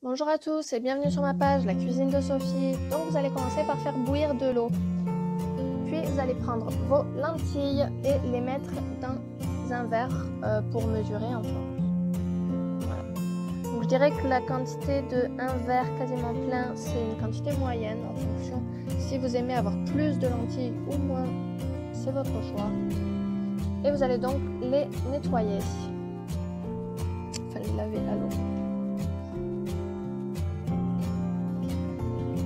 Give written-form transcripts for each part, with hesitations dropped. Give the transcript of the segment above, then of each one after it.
Bonjour à tous et bienvenue sur ma page La Cuisine de Sophie. Donc vous allez commencer par faire bouillir de l'eau. Puis vous allez prendre vos lentilles et les mettre dans un verre pour mesurer en fait. Voilà. Donc je dirais que la quantité de un verre quasiment plein, c'est une quantité moyenne en fonction. Si vous aimez avoir plus de lentilles ou moins, c'est votre choix. Et vous allez donc les nettoyer. Enfin les laver à l'eau.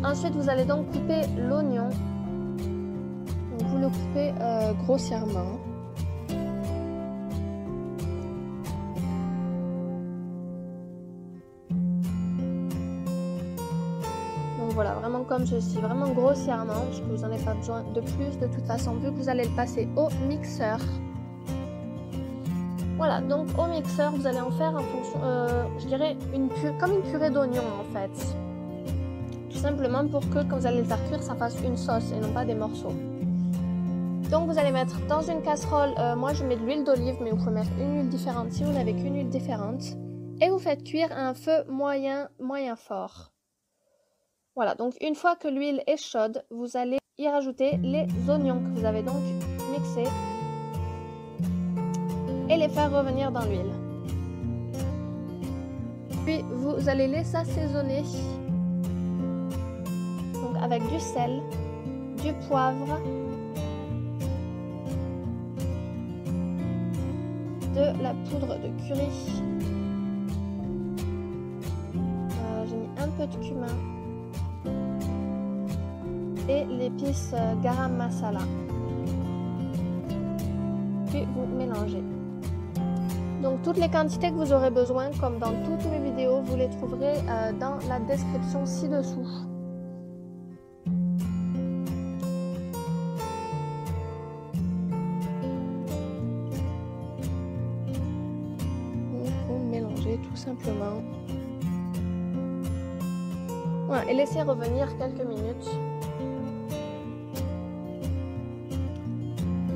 Ensuite, vous allez donc couper l'oignon. Vous le coupez grossièrement. Donc voilà, vraiment comme ceci, vraiment grossièrement, parce que vous n'en avez pas besoin de plus de toute façon, vu que vous allez le passer au mixeur. Voilà, donc au mixeur, vous allez en faire en fonction, je dirais, comme une purée d'oignon en fait. Simplement pour que quand vous allez le faire cuire, ça fasse une sauce et non pas des morceaux. Donc vous allez mettre dans une casserole, moi je mets de l'huile d'olive, mais vous pouvez mettre une huile différente si vous n'avez qu'une huile différente. Et vous faites cuire à un feu moyen fort. Voilà, donc une fois que l'huile est chaude, vous allez y rajouter les oignons que vous avez donc mixés et les faire revenir dans l'huile. Puis vous allez laisser assaisonner avec du sel, du poivre, de la poudre de curry, j'ai mis un peu de cumin et l'épice garam masala. Puis vous mélangez. Donc toutes les quantités que vous aurez besoin, comme dans toutes mes vidéos, vous les trouverez dans la description ci-dessous. Tout simplement. Voilà, et laissez revenir quelques minutes.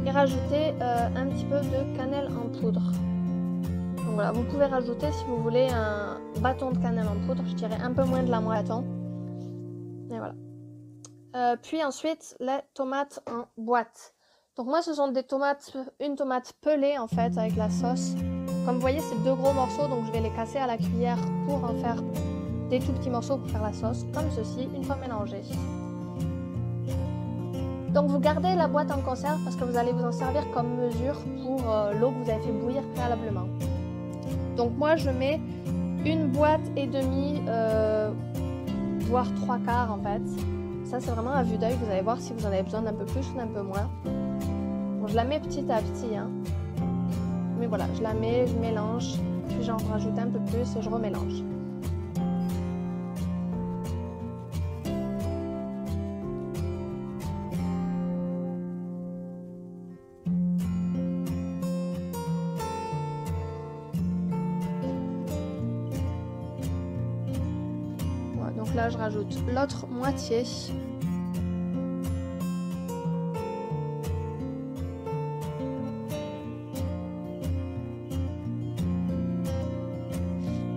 Et rajoutez un petit peu de cannelle en poudre. Donc voilà, vous pouvez rajouter si vous voulez un bâton de cannelle en poudre, je dirais un peu moins de la moitié. Et voilà. Puis ensuite, les tomates en boîte. Donc moi, ce sont des tomates, une tomate pelée en fait avec la sauce. Comme vous voyez, c'est deux gros morceaux, donc je vais les casser à la cuillère pour en faire des tout petits morceaux pour faire la sauce, comme ceci, une fois mélangés. Donc vous gardez la boîte en conserve parce que vous allez vous en servir comme mesure pour l'eau que vous avez fait bouillir préalablement. Donc moi, je mets une boîte et demie, voire 3/4 en fait. Ça, c'est vraiment à vue d'œil, vous allez voir si vous en avez besoin d'un peu plus ou d'un peu moins. Bon, je la mets petit à petit, hein. Mais voilà, je la mets, je mélange, puis j'en rajoute un peu plus et je remélange. Voilà, donc là, je rajoute l'autre moitié.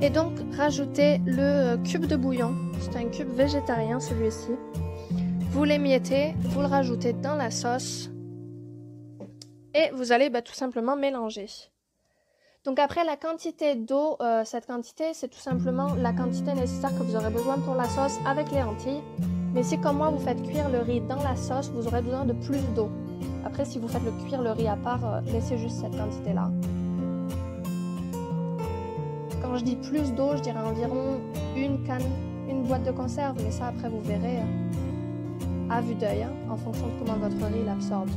Et donc, rajoutez le cube de bouillon. C'est un cube végétarien, celui-ci. Vous l'émiettez, vous le rajoutez dans la sauce. Et vous allez tout simplement mélanger. Donc après, la quantité d'eau, cette quantité, c'est tout simplement la quantité nécessaire que vous aurez besoin pour la sauce avec les lentilles. Mais si comme moi, vous faites cuire le riz dans la sauce, vous aurez besoin de plus d'eau. Après, si vous faites cuire le riz à part, laissez juste cette quantité-là. Quand je dis plus d'eau, je dirais environ une boîte de conserve, mais ça après vous verrez à vue d'œil, hein, en fonction de comment votre riz l'absorbe.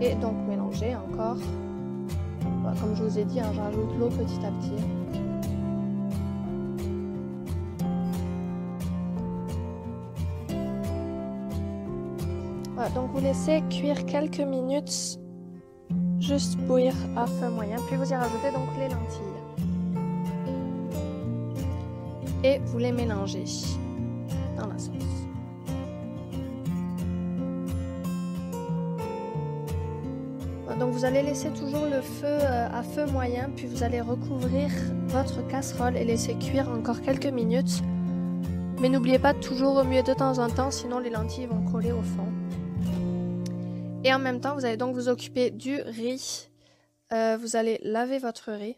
Et donc mélanger encore. Voilà, comme je vous ai dit, hein, je rajoute l'eau petit à petit. Voilà, donc vous laissez cuire quelques minutes. Juste bouillir à feu moyen, puis vous y rajoutez donc les lentilles. Et vous les mélangez dans la sauce. Donc vous allez laisser toujours le feu à feu moyen, puis vous allez recouvrir votre casserole et laisser cuire encore quelques minutes. Mais n'oubliez pas de toujours remuer de temps en temps, sinon les lentilles vont coller au fond. Et en même temps, vous allez donc vous occuper du riz. Vous allez laver votre riz.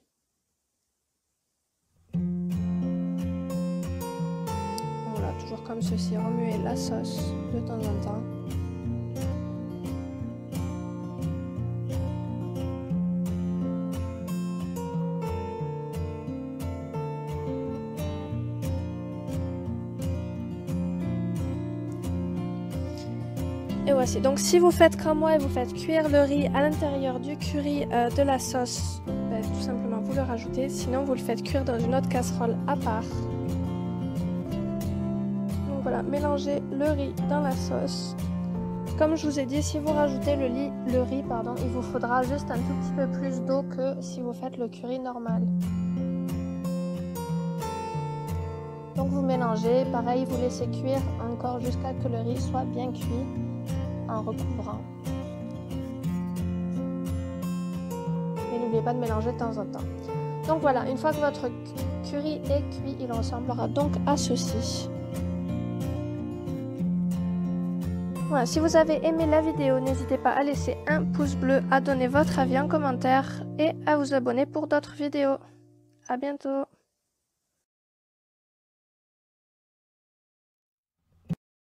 Voilà, toujours comme ceci, remuer la sauce de temps en temps. Et voici, donc si vous faites comme moi et vous faites cuire le riz à l'intérieur du curry de la sauce, tout simplement vous le rajoutez, sinon vous le faites cuire dans une autre casserole à part. Donc voilà, mélangez le riz dans la sauce. Comme je vous ai dit, si vous rajoutez le riz, il vous faudra juste un tout petit peu plus d'eau que si vous faites le curry normal. Donc vous mélangez, pareil, vous laissez cuire encore jusqu'à ce que le riz soit bien cuit en recouvrant. Et n'oubliez pas de mélanger de temps en temps. Donc voilà, une fois que votre curry est cuit, il ressemblera donc à ceci. Voilà, si vous avez aimé la vidéo, n'hésitez pas à laisser un pouce bleu, à donner votre avis en commentaire et à vous abonner pour d'autres vidéos. À bientôt!